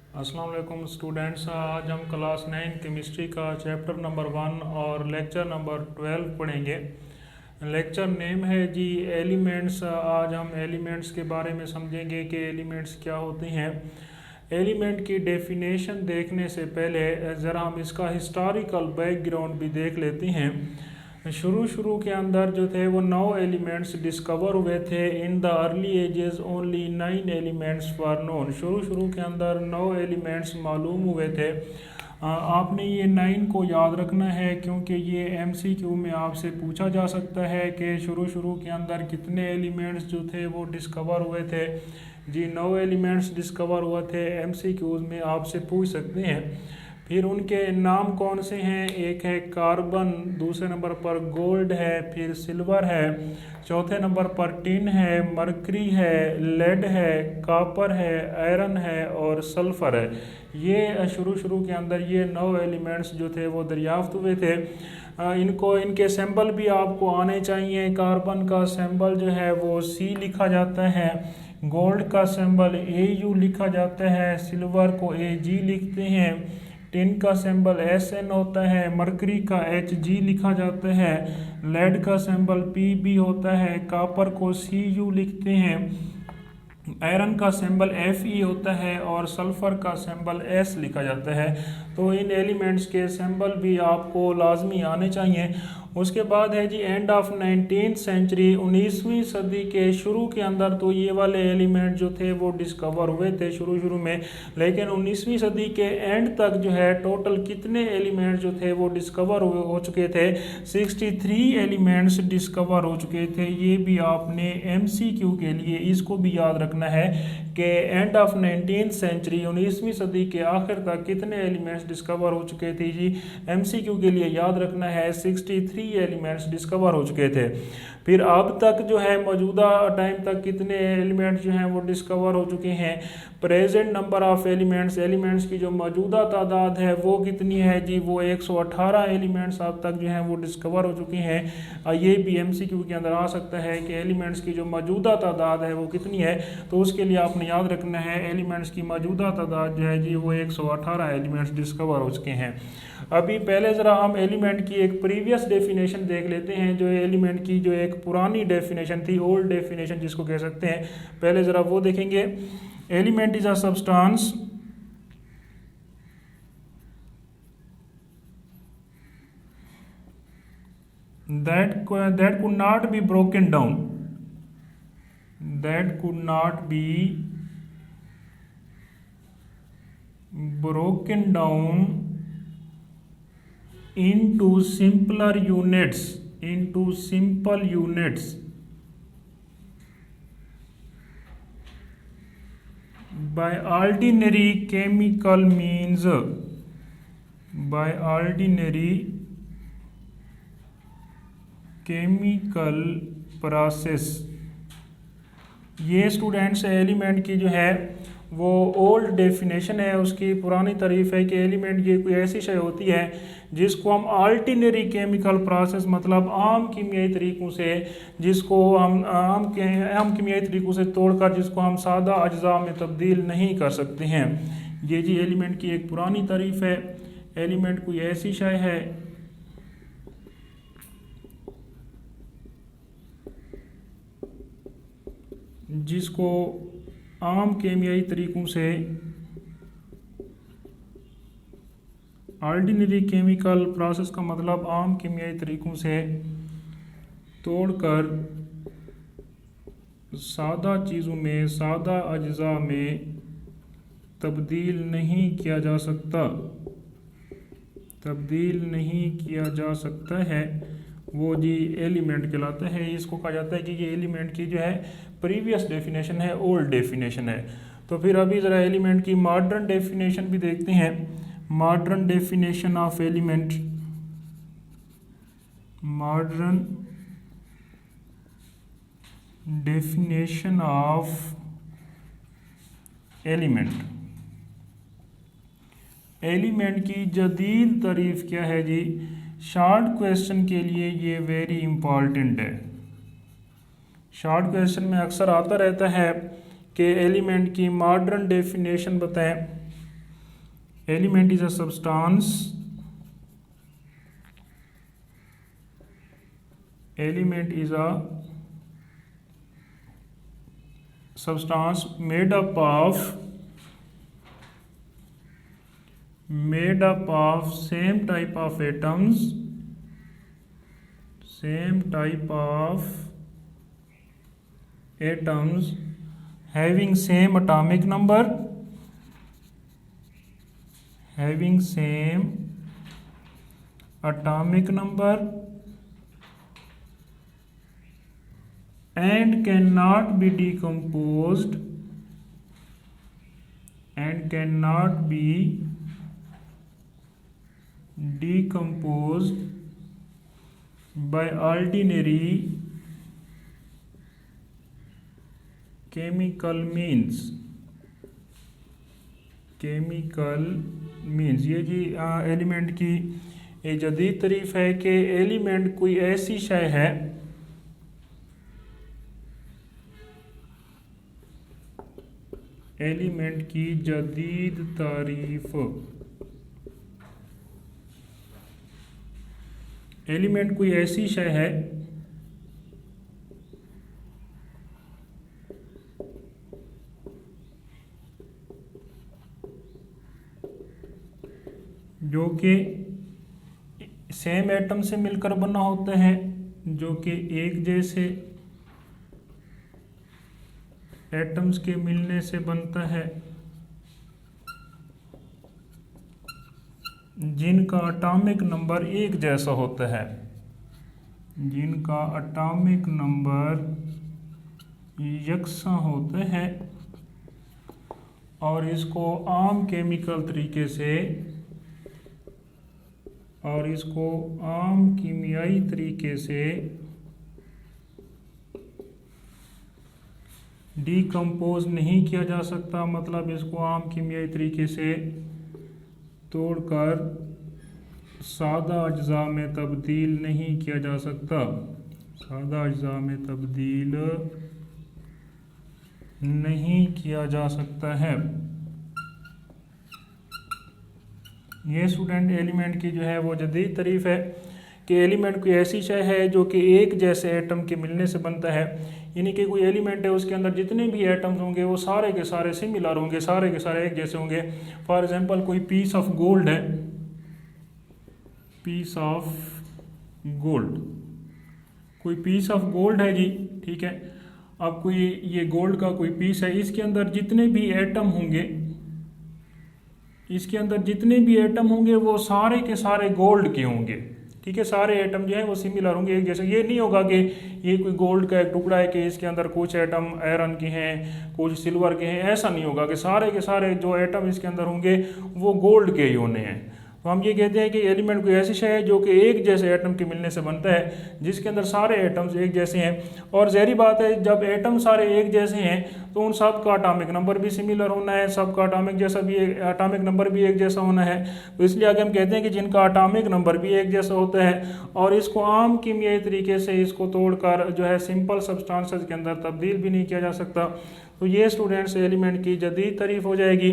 अस्सलाम वालेकुम स्टूडेंट्स। आज हम क्लास 9 केमिस्ट्री का चैप्टर नंबर 1 और लेक्चर नंबर 12 पढ़ेंगे। लेक्चर नेम है जी एलिमेंट्स। आज हम एलिमेंट्स के बारे में समझेंगे कि एलिमेंट्स क्या होते हैं। एलिमेंट की डेफिनेशन देखने से पहले ज़रा हम इसका हिस्टोरिकल बैकग्राउंड भी देख लेते हैं। शुरू के अंदर जो थे वो 9 एलिमेंट्स डिस्कवर हुए थे। In the early ages only 9 elements were known. शुरू के अंदर 9 एलिमेंट्स मालूम हुए थे। आपने ये 9 को याद रखना है क्योंकि ये एमसीक्यू में आपसे पूछा जा सकता है कि शुरू के अंदर कितने एलिमेंट्स जो थे वो डिस्कवर हुए थे। जी 9 एलिमेंट्स डिस्कवर हुए थे, एमसीक्यूज में आपसे पूछ सकते हैं। फिर उनके नाम कौन से हैं? एक है कार्बन, दूसरे नंबर पर गोल्ड है, फिर सिल्वर है, चौथे नंबर पर टिन है, मरकरी है, लेड है, कॉपर है, आयरन है और सल्फर है। ये शुरू के अंदर ये 9 एलिमेंट्स जो थे वो दरियाफ्त हुए थे। इनके सिंबल भी आपको आने चाहिए। कार्बन का सिंबल जो है वो सी लिखा जाता है, गोल्ड का सिंबल AU लिखा जाता है, सिल्वर को AG लिखते हैं, टिन का सिंबल SN होता है, मरकरी का HG लिखा जाता है, लेड का सिंबल PB होता है, कॉपर को CU लिखते हैं, आयरन का सिंबल Fe होता है और सल्फर का सिंबल S लिखा जाता है। तो इन एलिमेंट्स के सिंबल भी आपको लाजमी आने चाहिए। उसके बाद है जी एंड ऑफ 19th सेंचुरी, 19वीं सदी के शुरू के अंदर तो ये वाले एलिमेंट जो थे वो डिस्कवर हुए थे शुरू में। लेकिन 19वीं सदी के एंड तक जो है टोटल कितने एलिमेंट जो थे वो डिस्कवर हो चुके थे? 63 एलिमेंट्स डिस्कवर हो चुके थे। ये भी आपने MCQ के लिए इसको भी याद रखना है कि एंड ऑफ 19th सेंचुरी, 19वीं सदी के आखिर तक कितने एलिमेंट्स डिस्कवर हो चुके थे। जी MCQ के लिए याद रखना है 63 एलिमेंट्स डिस्कवर हो चुके थे। फिर अब तक जो है मौजूदा टाइम तक कितने एलिमेंट्स जो हैं वो डिस्कवर हो चुके हैं। प्रेजेंट नंबर ऑफ एलिमेंट्स की जो मौजूदा तादाद है वो कितनी है जी? वो 118 एलिमेंट्स अब तक जो हैं वो डिस्कवर हो चुके हैं। ये भी MCQ के अंदर आ सकता है कि एलिमेंट्स की जो मौजूदा तादाद है वो कितनी है। तो उसके लिए आपने याद रखना है एलिमेंट्स की मौजूदा तादाद जो है जी वो 118 एलिमेंट्स डिस्कवर हो चुके हैं। अभी पहले ज़रा हम एलिमेंट की एक प्रीवियस डेफिनेशन देख लेते हैं। जो एलिमेंट की जो एक पुरानी डेफिनेशन थी, ओल्ड डेफिनेशन जिसको कह सकते हैं, पहले ज़रा वो देखेंगे। Element is a substance that could not be broken down, that could not be broken down into simpler units, into simple units by ordinary chemical means, by ordinary chemical process। ये students element की जो है वो old definition है, उसकी पुरानी तारीफ है कि एलिमेंट ये कोई ऐसी शय होती है जिसको हम ऑर्डिनरी केमिकल प्रोसेस, मतलब आम कीमियाई तरीक़ों से, जिसको हम आम कीमियाई तरीक़ों से तोड़कर जिसको हम सादा अज्जा में तब्दील नहीं कर सकते हैं। ये जी एलिमेंट की एक पुरानी तारीफ है। एलिमेंट कोई ऐसी शय है जिसको आम केमियाई तरीक़ों से, ऑर्डिनरी केमिकल प्रोसेस का मतलब आम केमियाई तरीक़ों से तोड़कर सादा चीज़ों में, सादा अज्जा में तब्दील नहीं किया जा सकता, तब्दील नहीं किया जा सकता है, वो जी एलिमेंट कहलाता है। इसको कहा जाता है कि ये एलिमेंट की जो है प्रीवियस डेफिनेशन है, ओल्ड डेफिनेशन है। तो फिर अभी ज़रा एलिमेंट की मॉडर्न डेफिनेशन भी देखते हैं। Modern definition of element, modern definition of element. Element की जदीद तारीफ क्या है जी? शॉर्ट क्वेश्चन के लिए ये वेरी इंपॉर्टेंट है। शॉर्ट क्वेश्चन में अक्सर आता रहता है कि एलिमेंट की मॉडर्न डेफिनेशन बताएं। Element is a substance, element is a substance made up of same type of atoms, having same atomic number, and cannot be decomposed by ordinary chemical means। ये जी element की एक जदीद तारीफ है कि element कोई ऐसी शय है एलिमेंट की जदीद तारीफ, एलिमेंट कोई ऐसी शय है जो कि सेम एटम से मिलकर बना होता है, जो कि एक जैसे एटम्स के मिलने से बनता है, जिनका एटॉमिक नंबर एक जैसा होता है, जिनका एटॉमिक नंबर यकसा होता है, और इसको आम केमिकल तरीके से और इसको आम कीमियाई तरीके से डीकम्पोज नहीं किया जा सकता। मतलब इसको आम कीमियाई तरीके से तोड़कर सादा अज्जा में तब्दील नहीं किया जा सकता, सादा अज्जा में तब्दील नहीं किया जा सकता है। ये स्टूडेंट एलिमेंट की जो है वो जदीद तारीफ है कि एलिमेंट कोई ऐसी शय है जो कि एक जैसे एटम के मिलने से बनता है, यानी कि कोई एलिमेंट है उसके अंदर जितने भी एटम्स होंगे वो सारे के सारे सिमिलर होंगे, सारे के सारे एक जैसे होंगे। फॉर एग्जांपल कोई पीस ऑफ गोल्ड है, पीस ऑफ गोल्ड, कोई पीस ऑफ गोल्ड है जी, ठीक है। अब कोई ये गोल्ड का कोई पीस है, इसके अंदर जितने भी एटम होंगे, इसके अंदर जितने भी एटम होंगे वो सारे के सारे गोल्ड के होंगे, ठीक है। सारे एटम जो है वो सिमिलर होंगे, एक जैसे। ये नहीं होगा कि ये कोई गोल्ड का एक टुकड़ा है कि इसके अंदर कुछ एटम आयरन के हैं, कुछ सिल्वर के हैं, ऐसा नहीं होगा कि सारे के सारे जो एटम इसके अंदर होंगे वो गोल्ड के ही होने हैं। तो हम ये कहते हैं कि एलिमेंट कोई ऐसी शय है जो कि एक जैसे एटम के मिलने से बनता है, जिसके अंदर सारे एटम्स एक जैसे हैं। और ज़ाहिर बात है जब एटम सारे एक जैसे हैं तो उन सब का एटॉमिक नंबर भी सिमिलर होना है, सबका एटॉमिक नंबर भी एक जैसा होना है। तो इसलिए आगे हम कहते हैं कि जिनका एटॉमिक नंबर भी एक जैसा होता है और इसको आम कीमियाई तरीके से इसको तोड़कर जो है सिंपल सब्सटेंसेस के अंदर तब्दील भी नहीं किया जा सकता। तो ये स्टूडेंट्स एलिमेंट की जदीद तारीफ हो जाएगी।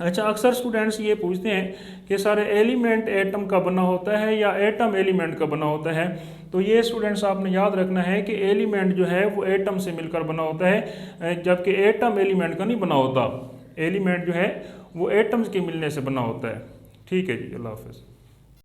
अच्छा, अक्सर स्टूडेंट्स ये पूछते हैं कि सारे एलिमेंट एटम का बना होता है या एटम एलिमेंट का बना होता है। तो ये स्टूडेंट्स आपने याद रखना है कि एलिमेंट जो है वो एटम से मिलकर बना होता है, जबकि एटम एलिमेंट का नहीं बना होता। एलिमेंट जो है वो एटम्स के मिलने से बना होता है। ठीक है जी, अल्लाह हाफ़िज़।